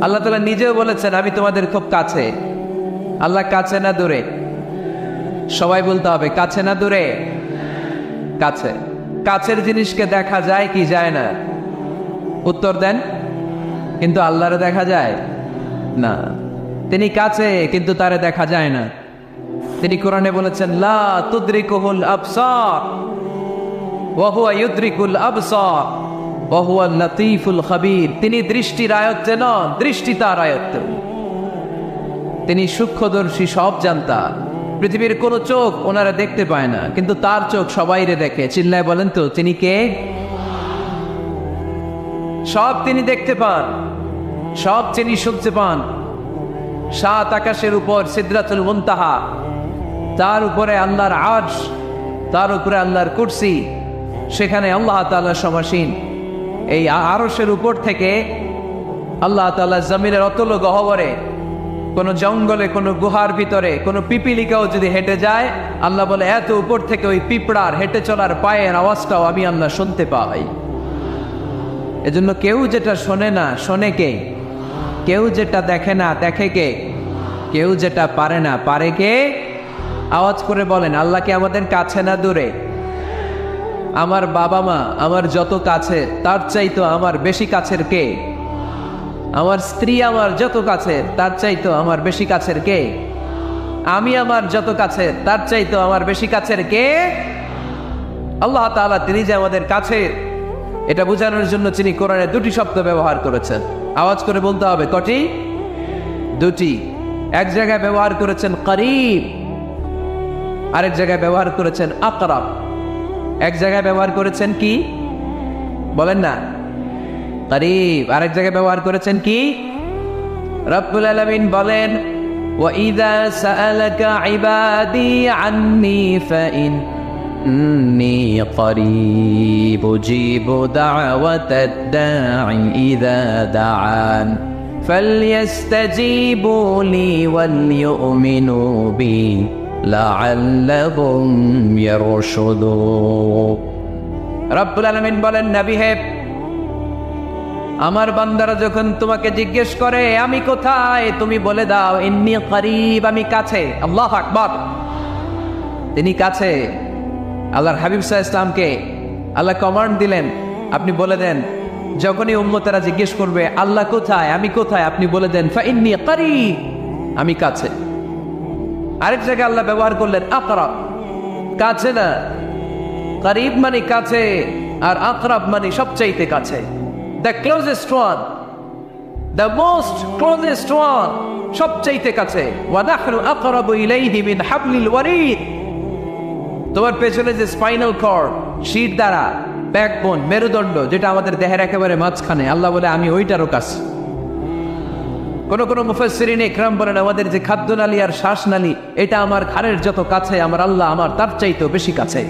আল্লাহ তাআলা নিজেও বলেছেন আমি তোমাদের খুব কাছে। আল্লাহ কাছে না দূরে? সবাই বলতে হবে কাছে না দূরে? কাছে। কাছের জিনিসকে দেখা যায় কি যায় না? উত্তর দেন। কিন্তু আল্লাহরে দেখা যায় না। তিনি কাছে কিন্তু তারে দেখা যায় না। তিনি কোরআনে বলেছেন লা তুদরিকুহুল আবসার ওয়া হুয়া ইউদরিকুল আবসার ওয়া হুয়াল লাতীফুল খাবীর। তিনি দৃষ্টির আয়ত্তে নন, দৃষ্টি তার আয়ত্তে। তিনি সূক্ষ্মদর্শী, সব জানতা। পৃথিবীর কোনো চোখ ওনারা দেখতে পায় না, কিন্তু তার চোখ সবাইরে দেখে। চিল্লায় বলেন তো তিনি কে? সব তিনি দেখতে পান, সব তিনি শুনতে পান। সাত আকাশের উপর সিদরাতুল মুনতাহা, তার উপরে আল্লাহর আরশ, তার উপরে আল্লাহর কুরসি, সেখানে আল্লাহ তাআলা সমাসীন। এই আরশের উপর থেকে আল্লাহ তাআলা জমিনের অতল গহ্বরে, কোন জঙ্গলে, কোন গুহার ভিতরে কোন পিপিলিকাও যদি হেঁটে যায়, আল্লাহ বলে এত উপর থেকে ওই পিঁপড়ার হেঁটে চলার পায়ের আওয়াজটাও আমি আল্লাহ শুনতে পাই। এজন্য কেউ যেটা শোনে না শোনে কে? কেউ যেটা দেখে না দেখে কে? কেউ যেটা পারে না পারে কে? আওয়াজ করে বলেন আল্লাহকে আমাদের কাছে না দূরে? আমার বাবা মা আমার যত কাছে, তার চাইতো আমার বেশি কাছের কে? আমার স্ত্রী আমার যত কাছে, তার চাইতো আমার বেশি কাছের কে? আমি আমার যত কাছে, তার চাইতো আমার বেশি কাছের কে? আল্লাহ তাআলা তিনি যে আমাদের কাছে, এটা বোঝানোর জন্য তিনি কোরআনে দুটি শব্দ ব্যবহার করেছেন। আওয়াজ করে বলতে হবে কটি? দুটি। এক জায়গায় ব্যবহার করেছেন করিব, আরেক জায়গায় ব্যবহার করেছেন আকরাব। এক জায়গায় ব্যবহার করেছেন কি বলেন না? করিব। আরেক জায়গায় ব্যবহার করেছেন কি? রব্বুল আলামিন বলেন ওয়াইযা সাআলাকা ইবাদি আন্নী ফাইন্নী করিব উজিবু দাওয়াতাদ দাঈ ইযা দাআন ফালইস্তাজিবু লি ওয়ালইউমিনু বি লাআল্লাহুম ইয়ারশুদুন। রব্বুল আলামিন বলেন নবী হে, আমার বান্দারা যখন তোমাকে জিজ্ঞেস করে আমি কোথায়, তুমি বলে দাও ইন্নী করিব, আমি কাছে। আল্লাহু আকবার। তিনি কাছে। আল্লাহর হাবিব সাল্লাল্লাহু আলাইহি ওয়াসাল্লামকে আল্লাহ কমান্ড দিলেন, আপনি বলে দেন যখনই উম্মতেরা জিজ্ঞেস করবে আল্লাহ কোথায়, আমি কোথায়, আপনি বলে দেন ফাইন্নী করিব, আমি কাছে। আরেক জায়গায় আল্লাহ ব্যবহার করলেন আকরাব, কাছে না। করিব মানে কাছে, আর আকরাব মানে সবচাইতে কাছে। The closest one, the most closest one, সবচাইতে কাছে। وَنَحْنُ أَقْرَبُ إِلَيْهِ مِنْ حَبْلِ الْوَرِيدِ। তোমার পেছনে যে স্পাইনাল কর্ড, শির দ্বারা, ব্যাকবোন, মেরুদণ্ড, যেটা আমাদের দেহের একেবারে মাঝখানে, আল্লাহ বলে আমি ওইটারও কাছে। কোন কোন মুফাসসিরিন ইকরাম বলেন আমাদের যে খাদ্যনালী আর শ্বাসনালী, এটা আমার ঘাড়ের যত কাছে আমার আল্লাহ আমার তার চাইতেও বেশি কাছে।